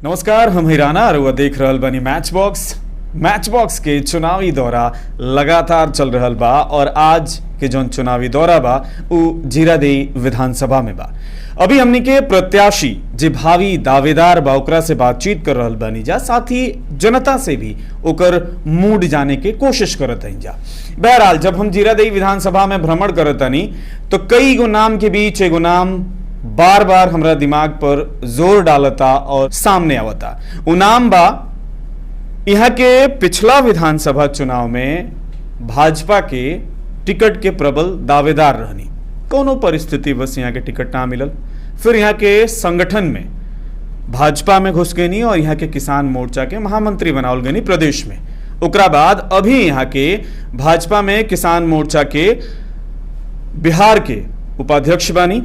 नमस्कार, हम हिराना और देख रहल बानी मैच बॉक्स के चुनावी दौरा लगातार चल रहल बा और आज के जौन चुनावी दौरा बा उ जीरादेई विधानसभा में बा। अभी हमनी के प्रत्याशी जे भावी दावेदार बा ओकरा से बातचीत कर रहल बानी जा, साथ ही जनता से भी ओकर मूड जाने के कोशिश करत हई जा। बहरहाल जब हम जीरादेई विधानसभा में भ्रमण करत हनी तो कई गो नाम के बीच एगो नाम बार बार हमरा दिमाग पर जोर डालता और सामने आवता। उ नाम बा यहाँ के पिछला विधानसभा चुनाव में भाजपा के टिकट के प्रबल दावेदार रहनी, कोनो परिस्थिति बस यहाँ के टिकट ना मिलल, फिर यहाँ के संगठन में भाजपा में घुस गई और यहाँ के किसान मोर्चा के महामंत्री बनावल गई प्रदेश में। ओकरा बाद अभी यहाँ के भाजपा में किसान मोर्चा के बिहार के उपाध्यक्ष बानी,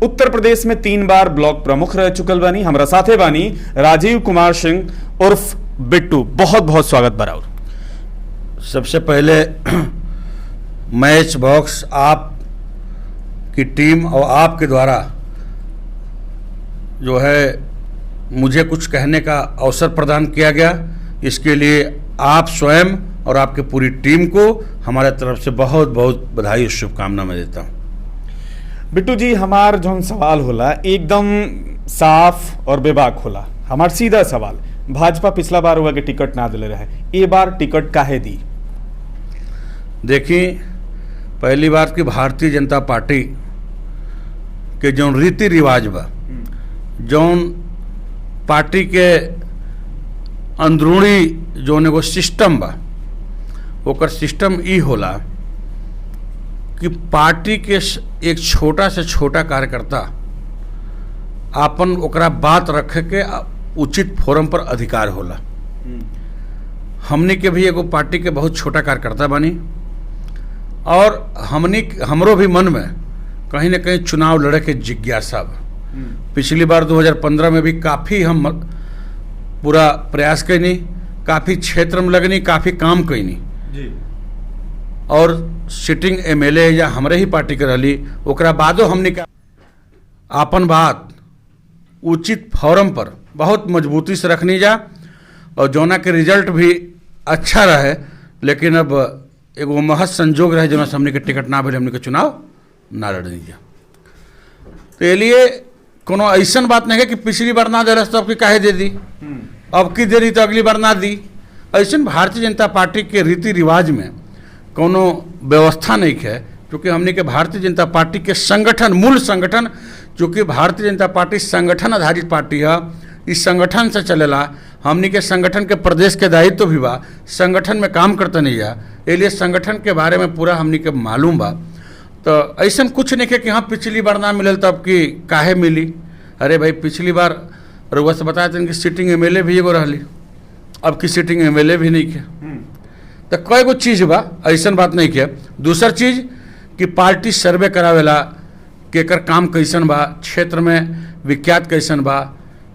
उत्तर प्रदेश में 3 बार ब्लॉक प्रमुख रह चुकल बानी। हमरा साथे बानी राजीव कुमार सिंह उर्फ बिट्टू। बहुत बहुत स्वागत बराबर। सबसे पहले मैच बॉक्स आप की टीम और आपके द्वारा जो है मुझे कुछ कहने का अवसर प्रदान किया गया, इसके लिए आप स्वयं और आपके पूरी टीम को हमारे तरफ से बहुत बहुत बधाई और शुभकामना मैं देता हूँ। बिट्टू जी, हमार जो सवाल होला एकदम साफ और बेबाक होला। हमार सीधा सवाल, भाजपा पिछला बार हुआ के टिकट ना दिले रहे, ये बार टिकट काहे दी? देखिए, पहली बात कि भारतीय जनता पार्टी के जौन रीति रिवाज बा, जौन पार्टी के अंदरूनी जौन एगो सिस्टम बा, ओकर सिस्टम ई होला कि पार्टी के एक छोटा से छोटा कार्यकर्ता आपन ओकरा बात रखे के उचित फोरम पर अधिकार होला। हमनी के भी एगो पार्टी के बहुत छोटा कार्यकर्ता बनी और हमरो भी मन में कहीं ना कहीं चुनाव लड़े के जिज्ञासा बा। पिछली बार 2015 में भी काफ़ी हम पूरा प्रयास कैनी, काफ़ी क्षेत्र में लगनी, काफ़ी काम कैनी और सिटिंग एमएलए या हमरे ही पार्टी के रही। ओकरा बादो हमने का आपन बात उचित फोरम पर बहुत मजबूती से रखनी जा और जोना के रिजल्ट भी अच्छा रहे, लेकिन अब एगो महज संजोग रहे जोना से हमने के टिकट ना भेल, हमने के चुनाव ना लड़नी जा। तो ये लिए कोनो ऐसन बात नहीं है कि पिछली बार ना दे रहा तो अब की काहे दे दी, अब की दे रही तो अगली बार ना दी। ऐसन भारतीय जनता पार्टी के रीति रिवाज में कोनो व्यवस्था नहीं है, क्योंकि हमने के भारतीय जनता पार्टी के संगठन, मूल संगठन, चूँकि भारतीय जनता पार्टी संगठन आधारित पार्टी है, इस संगठन से चलेला। हमने के संगठन के प्रदेश के दायित्व भी बा, संगठन में काम करते नहीं जा, इसलिए संगठन के बारे में पूरा हमने के मालूम बा। तो ऐसा कुछ नहीं है कि हाँ पिछली बार ना मिलल तो अब की काहे मिली। अरे भाई, पिछली बार रउआ से बताए थे कि सिटिंग एमएलए भी एगो रहली, अब की सिटिंग एमएलए भी नहीं है। तो कई गो चीज़ बा, ऐसा बात नहीं किया। दूसर चीज़ कि पार्टी सर्वे करावेला केकर काम कैसन बा, क्षेत्र में विख्यात कैसन बा,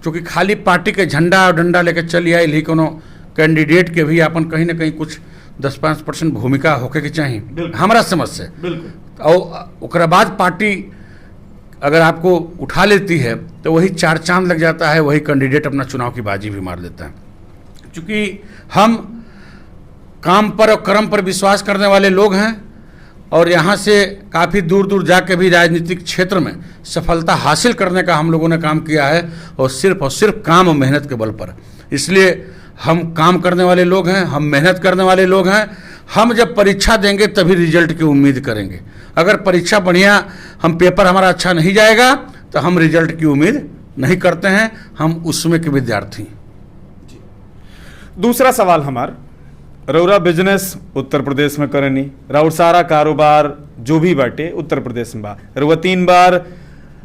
चूँकि खाली पार्टी के झंडा और डंडा लेकर चली आयल ही कोनो कैंडिडेट के भी अपन कहीं ना कहीं कुछ 10-5% भूमिका होके के चाहिए हमारा समझ से। और ओकरा बाद पार्टी अगर आपको उठा लेती है तो वही 4 चांद लग जाता है, वही कैंडिडेट अपना चुनाव की बाजी भी मार देता है। क्योंकि हम काम पर और कर्म पर विश्वास करने वाले लोग हैं और यहाँ से काफ़ी दूर दूर जाके भी राजनीतिक क्षेत्र में सफलता हासिल करने का हम लोगों ने काम किया है, और सिर्फ काम और मेहनत के बल पर। इसलिए हम काम करने वाले लोग हैं, हम मेहनत करने वाले लोग हैं। हम जब परीक्षा देंगे तभी रिजल्ट की उम्मीद करेंगे। अगर परीक्षा बढ़िया, हम पेपर हमारा अच्छा नहीं जाएगा तो हम रिजल्ट की उम्मीद नहीं करते हैं, हम उसमें के विद्यार्थी। दूसरा सवाल हमार, रउरा बिजनेस उत्तर प्रदेश में करनी, राउर सारा कारोबार जो भी बाटे उत्तर प्रदेश में बा। रउआ 3 बार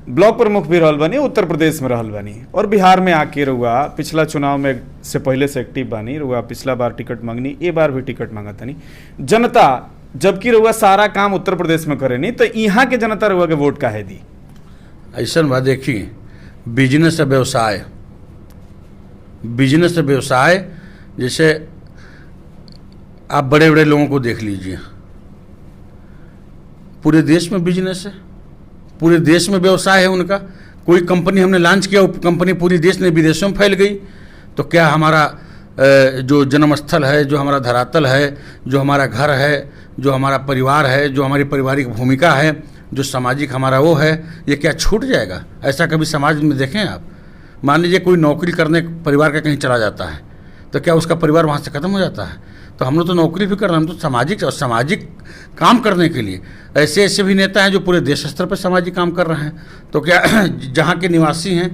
ब्लॉक प्रमुख भी रहल बानी, उत्तर प्रदेश में रहल बानी, और बिहार में आके रउआ पिछला चुनाव में से पहले से एक्टिव बानी। रउआ पिछला बार टिकट मांगनी, ये बार भी टिकट मांगतनी। जनता जबकि रउआ सारा काम उत्तर प्रदेश में करेनी, तो यहाँ के जनता रउआ के वोट काहे दी? ऐसा बात देखिए, बिजनेस और व्यवसाय जैसे आप बड़े बड़े लोगों को देख लीजिए, पूरे देश में बिजनेस है, पूरे देश में व्यवसाय है उनका। कोई कंपनी हमने लॉन्च किया, वो कंपनी पूरी देश में विदेशों में फैल गई, तो क्या हमारा जो जन्मस्थल है, जो हमारा धरातल है, जो हमारा घर है, जो हमारा परिवार है, जो हमारी पारिवारिक भूमिका है, जो सामाजिक हमारा वो है, ये क्या छूट जाएगा? ऐसा कभी समाज में देखें आप? मान लीजिए कोई नौकरी करने परिवार का कहीं चला जाता है, तो क्या उसका परिवार वहाँ से ख़त्म हो जाता है? तो हम लोग तो नौकरी भी कर रहे हैं, हम तो सामाजिक काम करने के लिए ऐसे ऐसे भी नेता हैं जो पूरे देश स्तर पर सामाजिक काम कर रहे हैं। तो क्या जहाँ के निवासी हैं,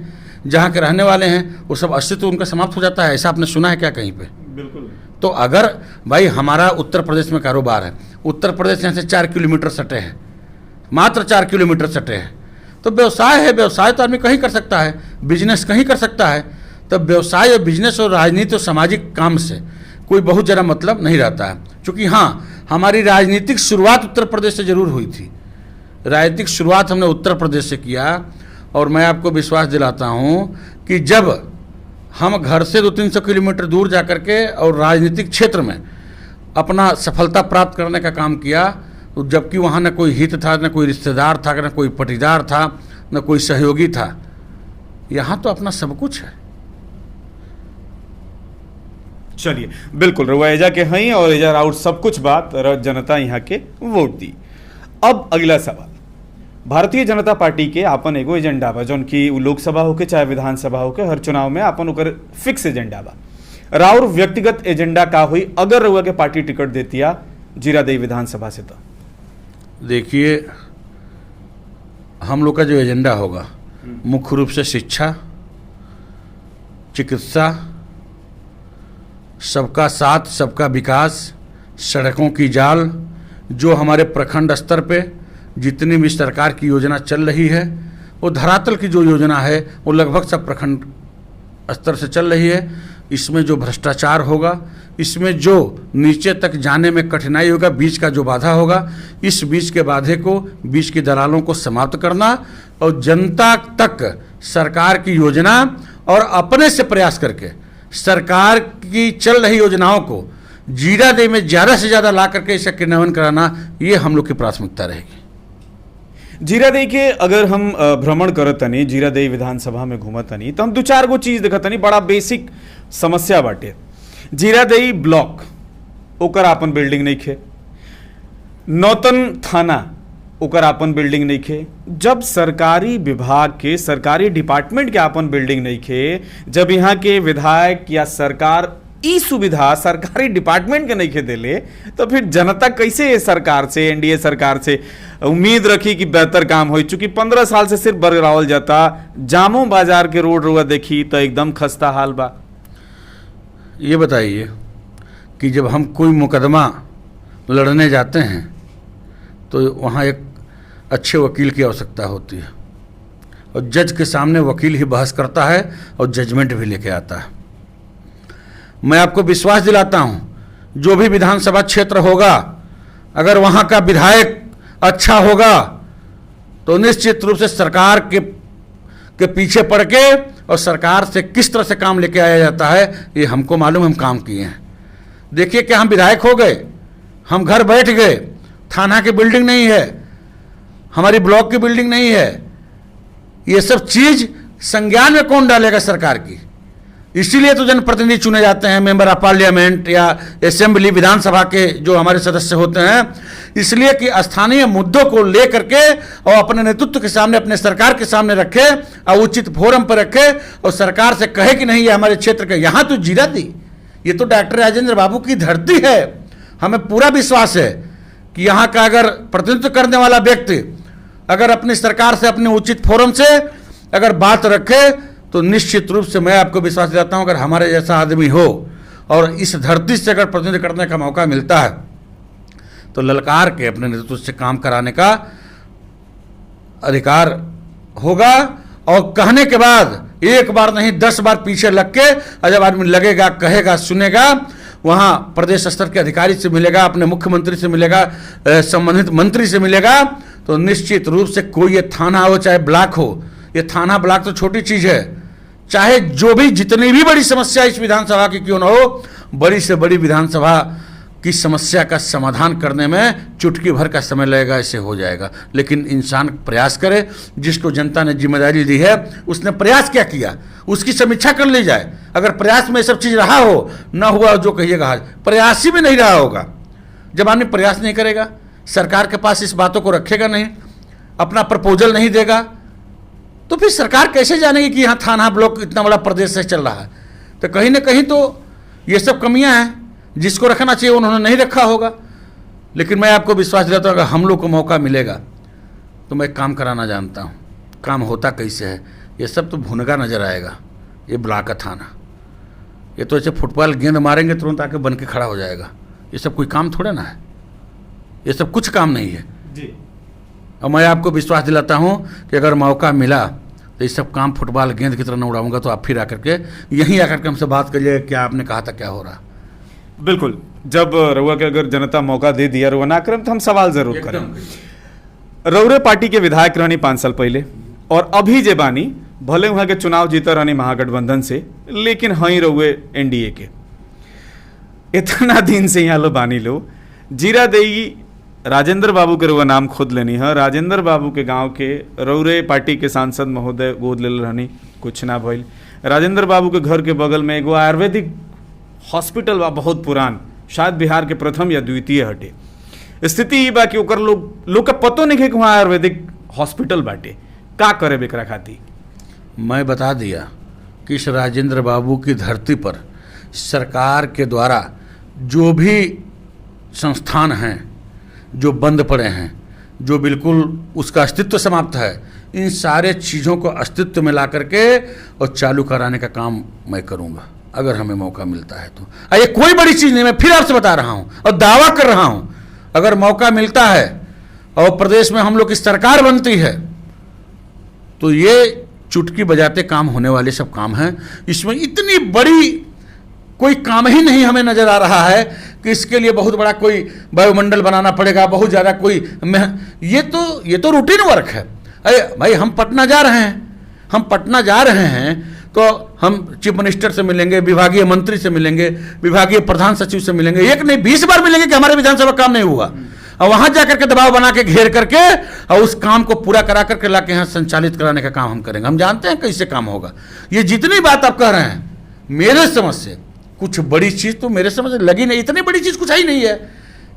जहाँ के रहने वाले हैं, वो सब अस्तित्व उनका समाप्त हो जाता है? ऐसा आपने सुना है क्या कहीं पे? बिल्कुल। तो अगर भाई हमारा उत्तर प्रदेश में कारोबार है, उत्तर प्रदेश यहाँ से 4 किलोमीटर सटे हैं, मात्र 4 किलोमीटर सटे हैं, तो व्यवसाय है, व्यवसाय तो आदमी कहीं कर सकता है, बिजनेस कहीं कर सकता है। तब व्यवसाय और बिजनेस और राजनीति और सामाजिक काम से कोई बहुत ज़्यादा मतलब नहीं रहता है। क्योंकि हाँ, हमारी राजनीतिक शुरुआत उत्तर प्रदेश से जरूर हुई थी, राजनीतिक शुरुआत हमने उत्तर प्रदेश से किया। और मैं आपको विश्वास दिलाता हूँ कि जब हम घर से 200-300 किलोमीटर दूर जा कर के और राजनीतिक क्षेत्र में अपना सफलता प्राप्त करने का काम किया, तो जबकि वहाँ न कोई हित था, न कोई रिश्तेदार था, न कोई पटीदार था, न कोई सहयोगी था, यहाँ तो अपना सब कुछ है। चलिए, बिल्कुल रउआ एजा के हई और एजा राउर सब कुछ बात जनता यहाँ के वोट दी। अब अगला सवाल, भारतीय जनता पार्टी के आपन एगो एजेंडा बा, जौन की लोकसभा होके चाहे विधानसभा होके, हर चुनाव में आपन ओकर फिक्स एजेंडा बा। राउर व्यक्तिगत एजेंडा का हुई अगर रउआ के पार्टी टिकट देतिया जीरादेई विधानसभा से? तो देखिए, हम लोग का जो एजेंडा होगा मुख्य रूप से शिक्षा, चिकित्सा, सबका साथ सबका विकास, सड़कों की जाल, जो हमारे प्रखंड स्तर पे जितनी भी सरकार की योजना चल रही है, वो धरातल की जो योजना है वो लगभग सब प्रखंड स्तर से चल रही है। इसमें जो भ्रष्टाचार होगा, इसमें जो नीचे तक जाने में कठिनाई होगा, बीच का जो बाधा होगा, इस बीच के बाधे को, बीच के दलालों को समाप्त करना और जनता तक सरकार की योजना और अपने से प्रयास करके सरकार की चल रही योजनाओं को जीरादेई में ज़्यादा से ज़्यादा ला करके इसका क्रियान्वयन कराना, ये हम लोग की प्राथमिकता रहेगी। जीरादेई के अगर हम भ्रमण करतनी, जीरादेई विधानसभा में घूमतनी, तो हम 2-4 गो चीज देखतनी, बड़ा बेसिक समस्या बाटे। जीरादेई ब्लॉक ओकर आपन बिल्डिंग नहीं खे, नौतन थाना ओकर आपन बिल्डिंग नहीं खे। जब सरकारी विभाग के, सरकारी डिपार्टमेंट के आपन बिल्डिंग नहीं खे, जब यहाँ के विधायक या सरकार ई सुविधा सरकारी डिपार्टमेंट के नहीं खे देले, तो फिर जनता कैसे सरकार से, एनडीए सरकार से उम्मीद रखी कि बेहतर काम हो? चूंकि 15 साल से सिर्फ बरगरावल जाता, जामो बाजार के रोड रुआ देखी तो एकदम खस्ता हाल बा। ये बताइए कि जब हम कोई मुकदमा लड़ने जाते हैं तो वहाँ एक अच्छे वकील की आवश्यकता होती है, और जज के सामने वकील ही बहस करता है और जजमेंट भी लेके आता है। मैं आपको विश्वास दिलाता हूँ, जो भी विधानसभा क्षेत्र होगा, अगर वहाँ का विधायक अच्छा होगा तो निश्चित रूप से सरकार के पीछे पड़ के और सरकार से किस तरह से काम लेके आया जाता है, ये हमको मालूम, हम काम किए हैं। देखिए कि हम विधायक हो गए, हम घर बैठ गए, थाना की बिल्डिंग नहीं है, हमारी ब्लॉक की बिल्डिंग नहीं है, ये सब चीज संज्ञान में कौन डालेगा सरकार की? इसीलिए तो जनप्रतिनिधि चुने जाते हैं, मेंबर ऑफ पार्लियामेंट या असेंबली, विधानसभा के जो हमारे सदस्य होते हैं, इसलिए कि स्थानीय मुद्दों को लेकर के और अपने नेतृत्व के सामने, अपने सरकार के सामने रखे और उचित फोरम पर रखे और सरकार से कहे कि नहीं, ये हमारे क्षेत्र का, यहाँ तो जीरादेई, ये तो डॉक्टर राजेंद्र बाबू की धरती है। हमें पूरा विश्वास है कि यहाँ का अगर प्रतिनिधित्व करने वाला व्यक्ति अगर अपनी सरकार से, अपने उचित फोरम से अगर बात रखे, तो निश्चित रूप से मैं आपको विश्वास दिलाता हूं, अगर हमारे जैसा आदमी हो और इस धरती से अगर प्रतिनिधित्व करने का मौका मिलता है, तो ललकार के अपने नेतृत्व से काम कराने का अधिकार होगा। और कहने के बाद एक बार नहीं 10 बार पीछे लग के, और जब आदमी लगेगा, कहेगा, सुनेगा, वहाँ प्रदेश स्तर के अधिकारी से मिलेगा, अपने मुख्यमंत्री से मिलेगा, संबंधित मंत्री से मिलेगा, तो निश्चित रूप से कोई ये थाना हो चाहे ब्लॉक हो, ये थाना ब्लॉक तो छोटी चीज़ है, चाहे जो भी जितनी भी बड़ी समस्या इस विधानसभा की क्यों ना हो, बड़ी से बड़ी विधानसभा कि समस्या का समाधान करने में चुटकी भर का समय लगेगा, ऐसे हो जाएगा। लेकिन इंसान प्रयास करे, जिसको जनता ने जिम्मेदारी दी है उसने प्रयास क्या किया उसकी समीक्षा कर ली जाए। अगर प्रयास में सब चीज़ रहा हो, ना हुआ जो कहिएगा प्रयास ही भी नहीं रहा होगा। जब आदमी प्रयास नहीं करेगा, सरकार के पास इस बातों को रखेगा नहीं, अपना प्रपोजल नहीं देगा, तो फिर सरकार कैसे जानेगी कि यहाँ थाना ब्लॉक इतना बड़ा प्रदेश से चल रहा है। तो कहीं ना कहीं तो ये सब कमियां हैं, जिसको रखना चाहिए उन्होंने नहीं रखा होगा। लेकिन मैं आपको विश्वास दिलाता हूँ, अगर हम लोग को मौका मिलेगा तो मैं काम कराना जानता हूँ। काम होता कैसे है ये सब तो भुनगा नजर आएगा। ये ब्लॉक का थाना, ये तो ऐसे फुटबॉल गेंद मारेंगे तुरंत आके बन के खड़ा हो जाएगा। ये सब कोई काम थोड़े ना है, ये सब कुछ काम नहीं है जी। और मैं आपको विश्वास दिलाता हूँ कि अगर मौका मिला तो ये सब काम फुटबॉल गेंद की तरह न उड़ाऊंगा। तो आप फिर आकर के यहीं आकर के हमसे बात करिए, क्या आपने कहा था, क्या हो रहा। बिल्कुल, जब रउआ के अगर जनता मौका दे दिया रउआ ना करम तो हम सवाल जरूर करें। रउरे पार्टी के विधायक रहनी 5 साल पहले, और अभी जे बानी भले वहाँ के चुनाव जीता रहनी महागठबंधन से, लेकिन हई रउए एनडीए के। इतना दिन से यहाँ लो बानी लो, जीरा देई राजेंद्र बाबू के रउआ नाम खुद लेनी है। राजेंद्र बाबू के गांव के रउरे पार्टी के सांसद महोदय गोद ले रहनी, कुछ ना भइल। राजेंद्र बाबू के घर के बगल में एगो आयुर्वेदिक हॉस्पिटल बा, बहुत पुरान, शायद बिहार के प्रथम या द्वितीय हटे। स्थिति ये बा कि ओकर लोग का पतो नहीं है कि वहाँ आयुर्वेदिक हॉस्पिटल बाटे। का करे बेकरा खाती? मैं बता दिया कि इस राजेंद्र बाबू की धरती पर सरकार के द्वारा जो भी संस्थान हैं जो बंद पड़े हैं, जो बिल्कुल उसका अस्तित्व समाप्त है, इन सारे चीज़ों को अस्तित्व में ला करके और चालू कराने का काम मैं करूँगा अगर हमें मौका मिलता है तो। ये कोई बड़ी चीज़ नहीं, मैं फिर आपसे बता रहा हूँ और दावा कर रहा हूँ, अगर मौका मिलता है और प्रदेश में हम लोग की सरकार बनती है तो ये चुटकी बजाते काम होने वाले सब काम हैं। इसमें इतनी बड़ी कोई काम ही नहीं हमें नज़र आ रहा है कि इसके लिए बहुत बड़ा कोई वायुमंडल बनाना पड़ेगा, बहुत ज़्यादा कोई ये तो रूटीन वर्क है। अरे भाई, हम पटना जा रहे हैं तो हम चीफ मिनिस्टर से मिलेंगे, विभागीय मंत्री से मिलेंगे, विभागीय प्रधान सचिव से मिलेंगे, एक नहीं 20 बार मिलेंगे कि हमारे विधानसभा काम नहीं हुआ, और वहां जाकर के दबाव बना के घेर करके और उस काम को पूरा करा करके ला के यहाँ संचालित कराने का काम हम करेंगे। हम जानते हैं कैसे काम होगा। ये जितनी बात आप कह रहे हैं, मेरे समझ से कुछ बड़ी चीज़ तो मेरे समझ लगी नहीं, इतनी बड़ी चीज़ कुछ ही नहीं है।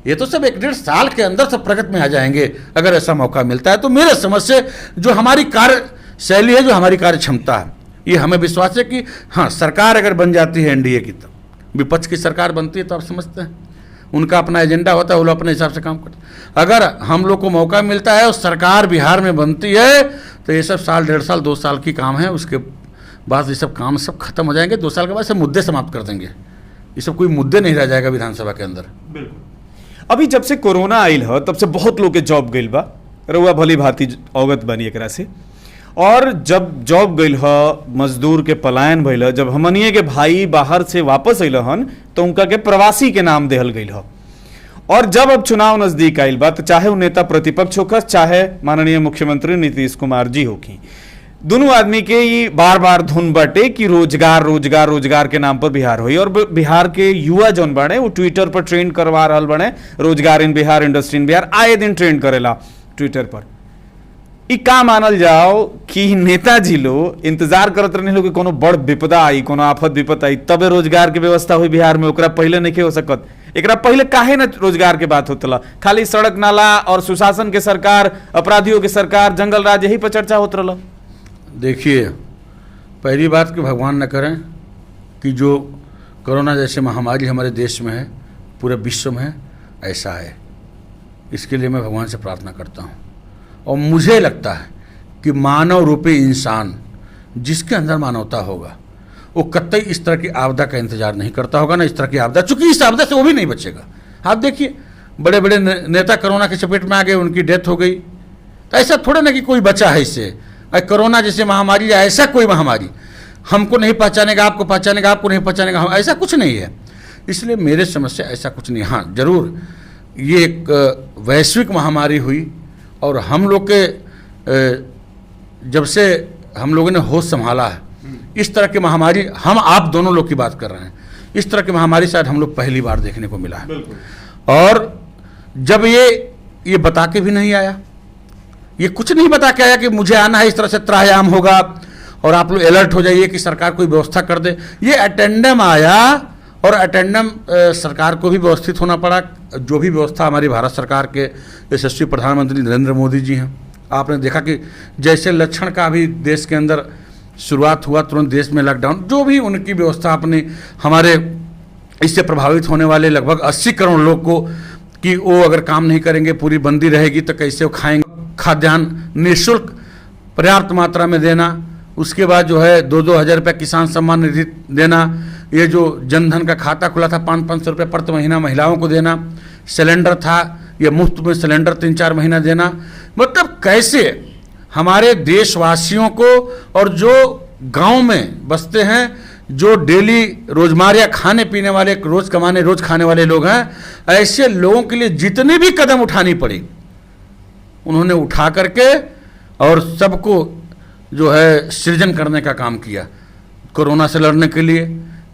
ये तो सब 1-1.5 साल के अंदर सब प्रगति में आ जाएंगे अगर ऐसा मौका मिलता है तो। मेरे समझ से जो हमारी कार्यशैली है, जो हमारी कार्य क्षमता है, ये हमें विश्वास है कि हाँ, सरकार अगर बन जाती है एनडीए की, तो विपक्ष की सरकार बनती है तो आप समझते हैं उनका अपना एजेंडा होता है, वो लोग अपने हिसाब से काम करते हैं। अगर हम लोग को मौका मिलता है और सरकार बिहार में बनती है तो ये सब साल, 1.5 साल, 2 साल की काम है। उसके बाद ये सब काम सब खत्म हो जाएंगे। 2 साल के बाद सब मुद्दे समाप्त कर देंगे। ये सब कोई मुद्दे नहीं रह जाएगा विधानसभा के अंदर। बिल्कुल। अभी जब से कोरोना आइल है तब से बहुत लोग के जॉब गइल बा, रउआ भली भांति अवगत बनी एकरा से। और जब जॉब गइल ह, मजदूर के पलायन भइल, जब हमनिए के भाई बाहर से वापस अइल हन तो उनका के प्रवासी के नाम देहल गइल ह। और जब अब चुनाव नजदीक आइल बा, तो चाहे वो नेता प्रतिपक्ष होकर, चाहे माननीय मुख्यमंत्री नीतीश कुमार जी होखी, दोनों आदमी के ये बार बार धुन बाटे कि रोजगार रोजगार रोजगार के नाम पर बिहार हुई। और बिहार के युवा जौन बने वो ट्विटर पर ट्रेंड करवा रहा बने, रोजगार इन बिहार, इंडस्ट्री इन बिहार, आए दिन ट्रेंड करेला ट्विटर पर। ई का मानल जाओ कि नेताजी लोग इंतजार करत रहने लोग कि कोनो बड़ विपदा आई, कोनो आफत विपद आई तबे रोजगार के व्यवस्था हुई बिहार में, ओकरा पहले नहीं हो सकत। एकरा पहले काहे न रोजगार के बात होतला? खाली सड़क नाला और सुशासन के सरकार, अपराधियों के सरकार, जंगल राज, यही पर चर्चा होत रहला। देखिए, पहली बात कि भगवान न करें कि जो कोरोना जैसे महामारी हमारे देश में है, पूरे विश्व में है, ऐसा है। इसके लिए मैं भगवान से प्रार्थना करता हूँ। और मुझे लगता है कि मानव रूपी इंसान जिसके अंदर मानवता होगा वो कतई इस तरह की आपदा का इंतजार नहीं करता होगा, ना इस तरह की आपदा, चूंकि इस आपदा से वो भी नहीं बचेगा। आप देखिए, बड़े बड़े नेता कोरोना की चपेट में आ गए, उनकी डेथ हो गई। तो ऐसा थोड़ा ना कि कोई बचा है इससे। कोरोना जैसे महामारी या ऐसा कोई महामारी हमको नहीं पहचानेगा, आपको पहचानेगा, आपको नहीं पहचानेगा, हम, ऐसा कुछ नहीं है। इसलिए मेरे समझ से ऐसा कुछ नहीं। हाँ, जरूर ये एक वैश्विक महामारी हुई और हम लोग के जब से हम लोगों ने होश संभाला है, इस तरह की महामारी हम आप दोनों लोग की बात कर रहे हैं, इस तरह की महामारी शायद हम लोग पहली बार देखने को मिला है। बिल्कुल। और जब ये बता के भी नहीं आया, ये कुछ नहीं बता के आया कि मुझे आना है, इस तरह से त्रायाम होगा और आप लोग अलर्ट हो जाइए कि सरकार कोई व्यवस्था कर दे। ये अटेंडम आया और अटेंडम सरकार को भी व्यवस्थित होना पड़ा। जो भी व्यवस्था हमारी भारत सरकार के यशस्वी प्रधानमंत्री नरेंद्र मोदी जी हैं, आपने देखा कि जैसे लक्षण का भी देश के अंदर शुरुआत हुआ, तुरंत देश में लॉकडाउन, जो भी उनकी व्यवस्था अपनी, हमारे इससे प्रभावित होने वाले लगभग 80 करोड़ लोग को कि वो अगर काम नहीं करेंगे, पूरी बंदी रहेगी तो कैसे वो खाएंगे, खाद्यान्न निःशुल्क पर्याप्त मात्रा में देना, उसके बाद जो है 2-2 हज़ार रुपये किसान सम्मान निधि देना, ये जो जनधन का खाता खुला था 500-500 रुपये प्रति महीना महिलाओं को देना, सिलेंडर था ये मुफ्त में सिलेंडर 3-4 महीना देना। मतलब कैसे हमारे देशवासियों को और जो गांव में बसते हैं, जो डेली रोजमर्रा खाने पीने वाले, रोज कमाने रोज खाने वाले लोग हैं, ऐसे लोगों के लिए जितनी भी कदम उठानी पड़ी उन्होंने उठा करके और सबको जो है सृजन करने का काम किया कोरोना से लड़ने के लिए।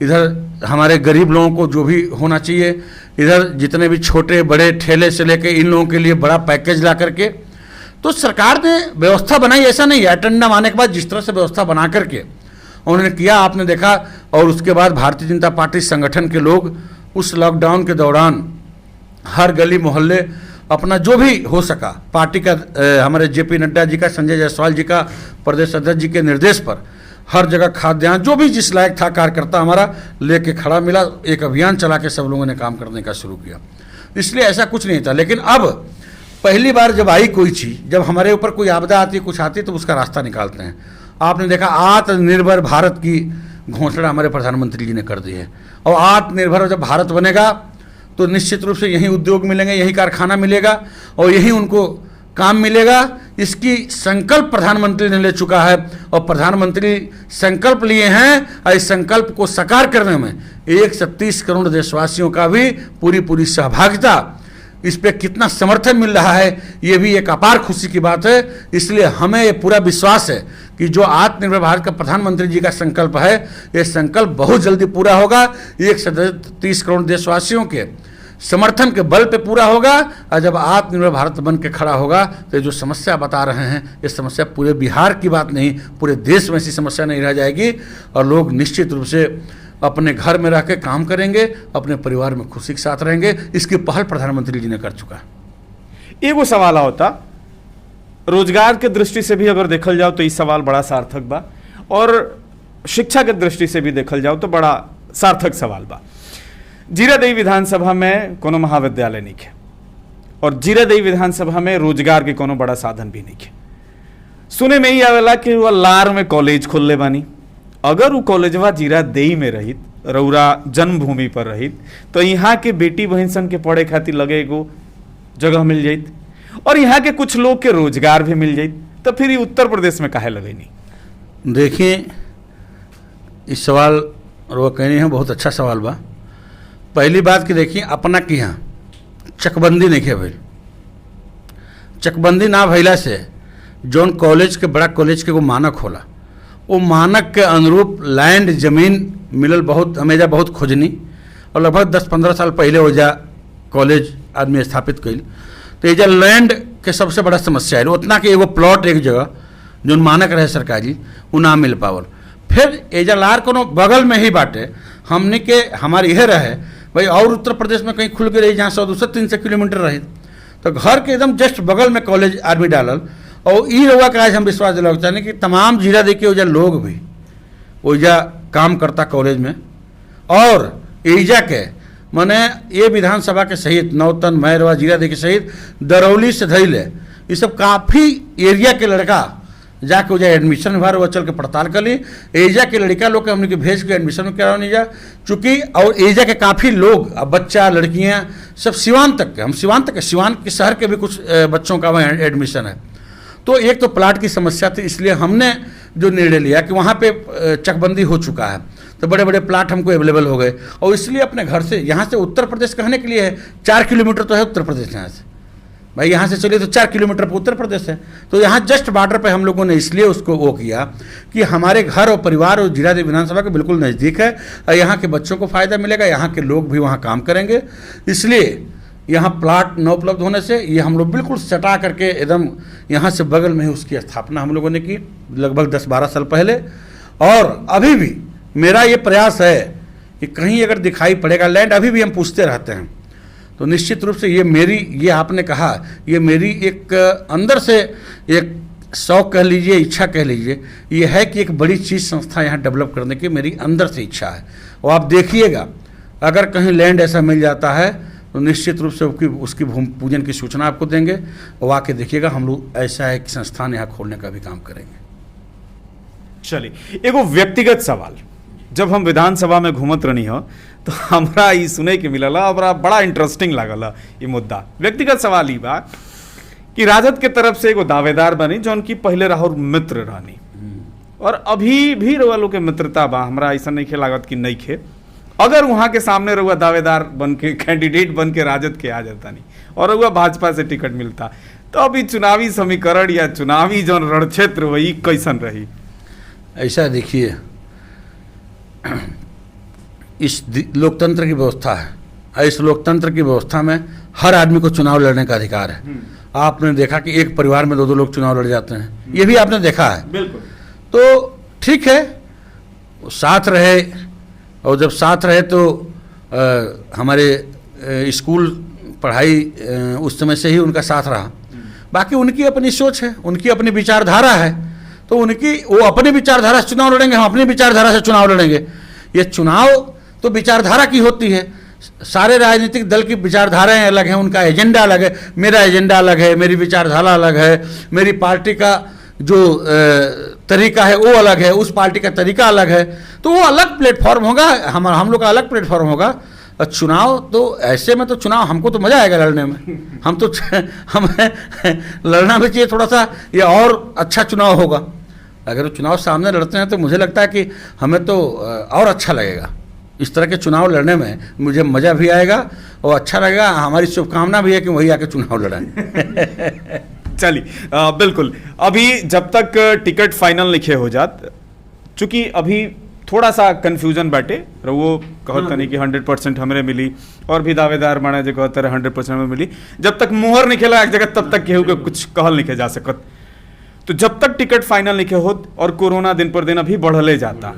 इधर हमारे गरीब लोगों को जो भी होना चाहिए, इधर जितने भी छोटे बड़े ठेले से लेके इन लोगों के लिए बड़ा पैकेज ला करके तो सरकार ने व्यवस्था बनाई। ऐसा नहीं है, अटेंडम आने के बाद जिस तरह से व्यवस्था बना करके उन्होंने किया, आपने देखा। और उसके बाद भारतीय जनता पार्टी संगठन के लोग उस लॉकडाउन के दौरान हर गली मोहल्ले अपना जो भी हो सका, पार्टी का हमारे जेपी नड्डा जी का, संजय जायसवाल जी का, प्रदेश अध्यक्ष जी के निर्देश पर हर जगह खाद्यान्न जो भी जिस लायक था कार्यकर्ता हमारा लेके खड़ा मिला, एक अभियान चला के सब लोगों ने काम करने का शुरू किया। इसलिए ऐसा कुछ नहीं था। लेकिन अब पहली बार जब आई कोई चीज़, जब हमारे ऊपर कोई आपदा आती है, कुछ आती है, तो उसका रास्ता निकालते हैं। आपने देखा आत्मनिर्भर भारत की घोषणा हमारे प्रधानमंत्री जी ने कर दी है। और आत्मनिर्भर जब भारत बनेगा तो निश्चित रूप से यही उद्योग मिलेंगे, यही कारखाना मिलेगा और यही उनको काम मिलेगा। इसकी संकल्प प्रधानमंत्री ने ले चुका है और प्रधानमंत्री संकल्प लिए हैं और इस संकल्प को साकार करने में 130 करोड़ देशवासियों का भी पूरी सहभागिता, इस पे कितना समर्थन मिल रहा है, ये भी एक अपार खुशी की बात है। इसलिए हमें ये पूरा विश्वास है कि जो आत्मनिर्भर भारत का प्रधानमंत्री जी का संकल्प है, ये संकल्प बहुत जल्दी पूरा होगा। 130 करोड़ देशवासियों के समर्थन के बल पे पूरा होगा। और जब आत्मनिर्भर भारत बन के खड़ा होगा तो ये जो समस्या बता रहे हैं, ये समस्या पूरे बिहार की बात नहीं, पूरे देश में ऐसी समस्या नहीं रह जाएगी और लोग निश्चित रूप से अपने घर में रह के काम करेंगे, अपने परिवार में खुशी के साथ रहेंगे। इसकी पहल प्रधानमंत्री जी ने कर चुका है। एगो सवाल होता, रोजगार के दृष्टि से भी अगर देखल जाओ तो इस सवाल बड़ा सार्थक बा, और शिक्षा के दृष्टि से भी देखल जाओ तो बड़ा सार्थक सवाल बा। जीरादेई विधानसभा में कोनो महाविद्यालय नहीं है और जीरादेई विधानसभा में रोजगार के कोनो बड़ा साधन भी नहीं है। सुने में ही आवेला कि वो लार में कॉलेज खोलले बानी। अगर वो कॉलेजवा जीरादेई में रहित, रौरा जन्मभूमि पर रहित, तो यहाँ के बेटी बहन सन के पढ़े खातिर लगे एगो जगह मिल जाइत और यहाँ के कुछ लोग के रोजगार भी मिल जाइत, तो फिर ये उत्तर प्रदेश में काहे लगे नहीं? देखिए, इस सवाल रोक कहनी है, बहुत अच्छा सवाल बा। पहली बात कि देखिए, अपना कि यहाँ चकबंदी नहीं है भइल। चकबंदी ना भइला से जौन कॉलेज के, बड़ा कॉलेज के वो मानक होला, वो मानक के अनुरूप लैंड जमीन मिलल बहुत हमेजा बहुत खोजनी और लगभग 10-15 साल पहले हो जा कॉलेज आदमी स्थापित कइल। तो एजा लैंड के सबसे बड़ा समस्या है, उतना कि एगो प्लॉट एक जगह जौन मानक रहे सरकारी वो ना मिल पावल। फिर एजा लार कोनो बगल में ही बाटे, हमने के हमारे यह रहे भाई, और उत्तर प्रदेश में कहीं खुल के रही जहाँ 100-200-300 किलोमीटर रही, तो घर के एकदम जस्ट बगल में कॉलेज आदमी डालल। और ई रउआ का आज हम विश्वास दिलाना चाहें कि तमाम जिला देखिए ओजा लोग भी ओजा काम करता कॉलेज में, और एजा के माने ये विधानसभा के सहित नौतन, मैरवा, जीरादेई के सहित दरौली से धैले ये सब काफ़ी एरिया के लड़का जाके ओजा एडमिशन भर वो चल के पड़ताल कर ली। एजा के लड़का लोग के हमने के भेज के एडमिशन करा नहीं जा चूँकि, और एजा के काफ़ी लोग, अब बच्चा लड़कियाँ सब सिवान तक के, हम सिवान तक के, सिवान के शहर के भी कुछ बच्चों का वहाँ एडमिशन है। तो एक तो प्लाट की समस्या थी, इसलिए हमने जो निर्णय लिया कि वहाँ पे चकबंदी हो चुका है, तो बड़े बड़े प्लाट हमको अवेलेबल हो गए। और इसलिए अपने घर से, यहाँ से उत्तर प्रदेश कहने के लिए है 4 किलोमीटर तो है उत्तर प्रदेश यहाँ से, भाई यहाँ से चलिए तो 4 किलोमीटर पर उत्तर प्रदेश है। तो यहाँ जस्ट बॉर्डर पे हम लोगों ने इसलिए उसको वो किया कि हमारे घर और परिवार और जीरादेवी विधानसभा के बिल्कुल नज़दीक है और यहाँ के बच्चों को फ़ायदा मिलेगा, यहाँ के लोग भी वहाँ काम करेंगे। इसलिए यहाँ प्लाट न उपलब्ध होने से ये हम लोग बिल्कुल सटा करके एकदम यहाँ से बगल में ही उसकी स्थापना हम लोगों ने की लगभग 10-12 साल पहले। और अभी भी मेरा ये प्रयास है कि कहीं अगर दिखाई पड़ेगा लैंड, अभी भी हम पूछते रहते हैं, तो निश्चित रूप से ये आपने कहा, ये मेरी एक अंदर से एक शौक कह लीजिए, इच्छा कह लीजिए, ये है कि एक बड़ी चीज़ संस्था यहाँ डेवलप करने की मेरी अंदर से इच्छा है। और आप देखिएगा अगर कहीं लैंड ऐसा मिल जाता है तो निश्चित रूप से उसकी भूमि पूजन की सूचना आपको देंगे और आके देखिएगा हम लोग ऐसा एक संस्थान यहाँ खोलने का भी काम करेंगे। चलिए एगो व्यक्तिगत सवाल, जब हम विधानसभा में घूमत रहनी हो तो हमरा ई सुने के मिलल, हमरा बड़ा इंटरेस्टिंग लागल ये मुद्दा। व्यक्तिगत सवाल ई बा कि राजद के तरफ से एगो दावेदार बनी जो उनकी पहले राहुल मित्र रहनी और अभी भी रउआ लोग के मित्रता बा, हमरा ऐसा नहीं खे लागत कि नहीं खे। अगर वहां के सामने रउआ दावेदार बन के कैंडिडेट बन के राजद के आ जाता नहीं और रउआ भाजपा से टिकट मिलता तो अभी चुनावी समीकरण या चुनावी जो रण क्षेत्र वही कैसन रही? ऐसा देखिए, इस लोकतंत्र की व्यवस्था है, इस लोकतंत्र की व्यवस्था में हर आदमी को चुनाव लड़ने का अधिकार है। आपने देखा कि एक परिवार में 2-2 लोग चुनाव लड़ जाते हैं, ये भी आपने देखा है। बिल्कुल। तो ठीक है, साथ रहे, और जब साथ रहे तो हमारे स्कूल पढ़ाई उस समय से ही उनका साथ रहा। बाकी उनकी अपनी सोच है, उनकी अपनी विचारधारा है, तो वो अपनी विचारधारा से चुनाव लड़ेंगे, हम अपनी विचारधारा से चुनाव लड़ेंगे। ये चुनाव तो विचारधारा की होती है, सारे राजनीतिक दल की विचारधाराएं अलग हैं, उनका एजेंडा अलग है, मेरा एजेंडा अलग है, मेरी विचारधारा अलग है, मेरी पार्टी का जो तरीका है वो अलग है, उस पार्टी का तरीका अलग है, तो वो अलग प्लेटफॉर्म होगा, हम लोग का अलग प्लेटफॉर्म होगा। चुनाव तो ऐसे में तो चुनाव हमको तो मज़ा आएगा लड़ने में, हमें लड़ना भी चाहिए थोड़ा सा, ये और अच्छा चुनाव होगा। अगर वो चुनाव सामने लड़ते हैं तो मुझे लगता है कि हमें तो और अच्छा लगेगा। इस तरह के चुनाव लड़ने में मुझे मज़ा भी आएगा और अच्छा लगेगा। हमारी शुभकामना भी है कि वही आके चुनाव लड़ाएं। चलिए बिल्कुल, अभी जब तक टिकट फाइनल लिखे हो जात, चूंकि अभी थोड़ा सा कंफ्यूजन बाटे, वो कहता नहीं कि 100% हमरे मिली और भी दावेदार माने जो कहते रहे 100% हमें मिली। जब तक मुहर नहीं खेला एक जगह तब तक केहू के कुछ कहल नहीं जा सकत। तो जब तक टिकट फाइनल नहीं होत और कोरोना दिन पर दिन अभी बढ़ले जाता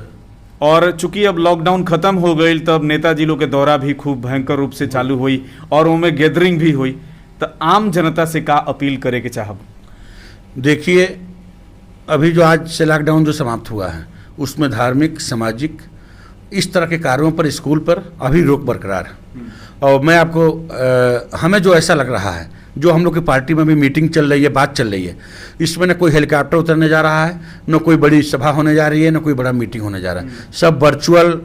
और चूंकि अब लॉकडाउन खत्म हो गई, तब नेताजी लोग के दौरा भी खूब भयंकर रूप से चालू हुई और उनमें गैदरिंग भी हुई, तो आम जनता से का अपील करे के चाहब? देखिए, अभी जो आज से लॉकडाउन जो समाप्त हुआ है उसमें धार्मिक, सामाजिक, इस तरह के कार्यों पर, स्कूल पर अभी रोक बरकरार है। और मैं आपको हमें जो ऐसा लग रहा है, जो हम लोग की पार्टी में भी मीटिंग चल रही है, बात चल रही है, इसमें न कोई हेलीकॉप्टर उतरने जा रहा है, न कोई बड़ी सभा होने जा रही है, न कोई बड़ा मीटिंग होने जा रहा है। सब वर्चुअल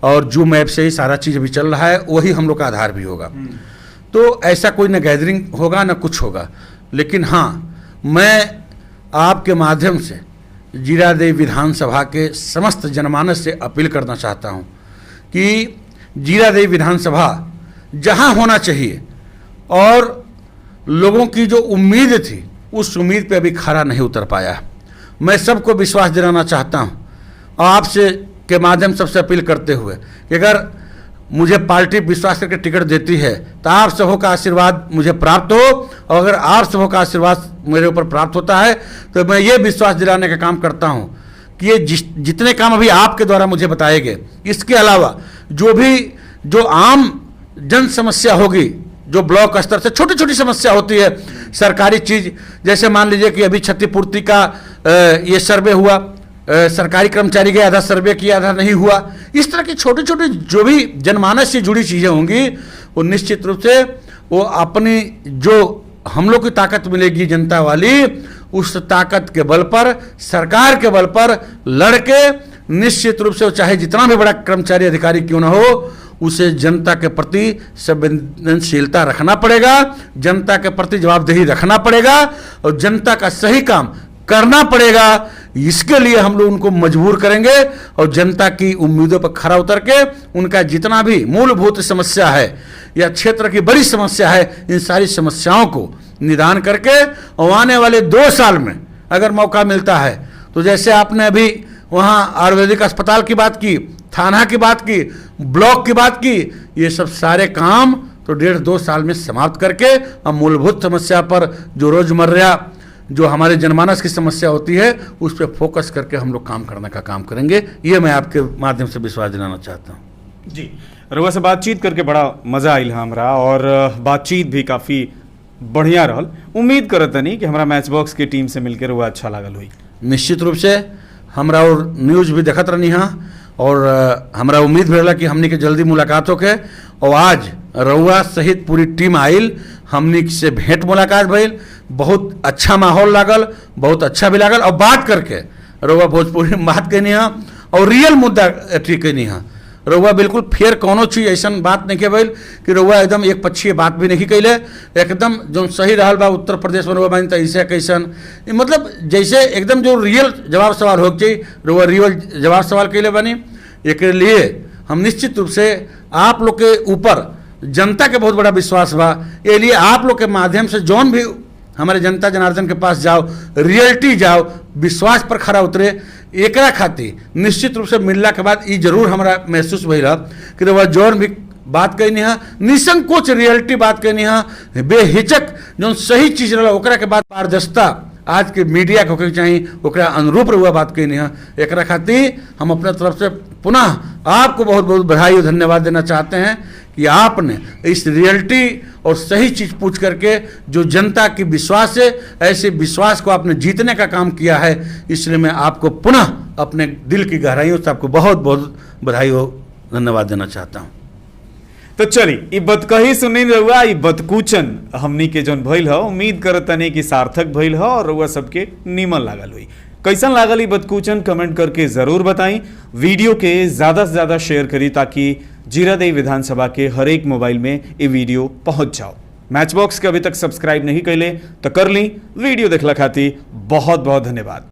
और जूम ऐप से ही सारा चीज़ अभी चल रहा है, वही हम लोग का आधार भी होगा। तो ऐसा कोई न गैदरिंग होगा न कुछ होगा। लेकिन हाँ, मैं आपके माध्यम से जीरादेवी विधानसभा के समस्त जनमानस से अपील करना चाहता हूँ कि जीरादेवी विधानसभा जहाँ होना चाहिए और लोगों की जो उम्मीद थी उस उम्मीद पे अभी खरा नहीं उतर पाया। मैं सबको विश्वास दिलाना चाहता हूँ और आपसे के माध्यम सबसे अपील करते हुए कि अगर मुझे पार्टी विश्वास करके टिकट देती है तो आप सबों का आशीर्वाद मुझे प्राप्त हो, और अगर आप सबों का आशीर्वाद मेरे ऊपर प्राप्त होता है तो मैं ये विश्वास दिलाने का काम करता हूँ कि ये जितने काम अभी आपके द्वारा मुझे बताए गए, इसके अलावा जो आम जन समस्या होगी, जो ब्लॉक स्तर से छोटी छोटी समस्या होती है, सरकारी चीज़, जैसे मान लीजिए कि अभी क्षतिपूर्ति का ये सर्वे हुआ, सरकारी कर्मचारी गए, आधा सर्वे किया, आधा नहीं हुआ। इस तरह की छोटी छोटी जो भी जनमानस से जुड़ी चीज़ें होंगी वो निश्चित रूप से वो अपनी जो हम लोग की ताकत मिलेगी जनता वाली, उस ताकत के बल पर, सरकार के बल पर लड़के निश्चित रूप से चाहे जितना भी बड़ा कर्मचारी अधिकारी क्यों ना हो, उसे जनता के प्रति संवेदनशीलता रखना पड़ेगा, जनता के प्रति जवाबदेही रखना पड़ेगा और जनता का सही काम करना पड़ेगा। इसके लिए हम लोग उनको मजबूर करेंगे और जनता की उम्मीदों पर खरा उतर के उनका जितना भी मूलभूत समस्या है या क्षेत्र की बड़ी समस्या है, इन सारी समस्याओं को निदान करके और आने वाले 2 साल में अगर मौका मिलता है तो जैसे आपने अभी वहाँ आयुर्वेदिक अस्पताल की बात की, थाना की बात की, ब्लॉक की बात की, ये सब सारे काम तो 1.5-2 साल में समाप्त करके अब मूलभूत समस्या पर जो रोजमर्रा जो हमारे जनमानस की समस्या होती है उस पर फोकस करके हम लोग काम करने का काम करेंगे। ये मैं आपके माध्यम से विश्वास दिलाना चाहता हूँ। जी, रउआ से बातचीत करके बड़ा मजा आइल हमरा और बातचीत भी काफ़ी बढ़िया रहल। उम्मीद करत नहीं कि हमरा मैच बॉक्स के टीम से मिलकर रउआ अच्छा लागल हुई। निश्चित रूप से हमरा और न्यूज़ भी देखत रहनी हाँ और हमरा उम्मीद भी रहा कि हमनी के जल्दी मुलाकात होके और आज रउआ सहित पूरी टीम आइल, हमनी से भेंट मुलाकात भइल, बहुत अच्छा माहौल लागल, बहुत अच्छा भी लागल और बात करके रउआ भोजपुरी में बात कहनी हाँ और रियल मुद्दा ठीक कहनी हाँ। रउआ बिल्कुल फेर कोनो चीज़ ऐसा बात नहीं के भइल कि रउआ एकदम एक पक्षीय बात भी नहीं कैले, एकदम जो सही रहल बा उत्तर प्रदेश में रउआ बानी तो ऐसे कैसन, मतलब जैसे एकदम जो रियल जवाब सवाल हो चाहिए रउआ रियल जवाब सवाल कैले बानी। एक लिए हम निश्चित रूप से आप लोग के ऊपर जनता के बहुत बड़ा विश्वास बा, ये लिए आप लोग के माध्यम से जौन भी हमारे जनता जनार्दन के पास जाओ, रियलिटी जाओ, विश्वास पर खरा उतरे, एकरा खातिर निश्चित रूप से मिलला के बाद ये जरूर हमारा महसूस भइल कि वह जौन भी बात कहनी है निसंकोच रियलिटी बात कहनी है, बेहिचक जो सही चीज़ रहा ओकरा के बाद पारदर्शिता आज के मीडिया को चाहिए ओकरा अनुरूप रहुआ बात कहनी है। एकरा खातिर हम अपने तरफ से पुनः आपको बहुत बहुत बधाई और धन्यवाद देना चाहते हैं कि आपने इस रियलिटी और सही चीज़ पूछ करके जो जनता की विश्वास है ऐसे विश्वास को आपने जीतने का काम किया है, इसलिए मैं आपको पुनः अपने दिल की गहराइयों से आपको बहुत बहुत बधाई और धन्यवाद देना चाहता हूँ। तो चली ई बतकही सुनी रउआ, ई बतकूचन हमनी के जौन भइल ह उम्मीद करतनी कि सार्थक भइल ह और रउआ सबके नीमन लागल हुई। कैसन लागल ई बतकूचन कमेंट करके जरूर बताई। वीडियो के ज़्यादा से ज़्यादा शेयर करी ताकि जीरादेई विधानसभा के हर एक मोबाइल में ये वीडियो पहुंच जाओ। मैच बॉक्स के अभी तक सब्सक्राइब नहीं कैले तो कर ली। वीडियो देखला खातिर बहुत बहुत धन्यवाद।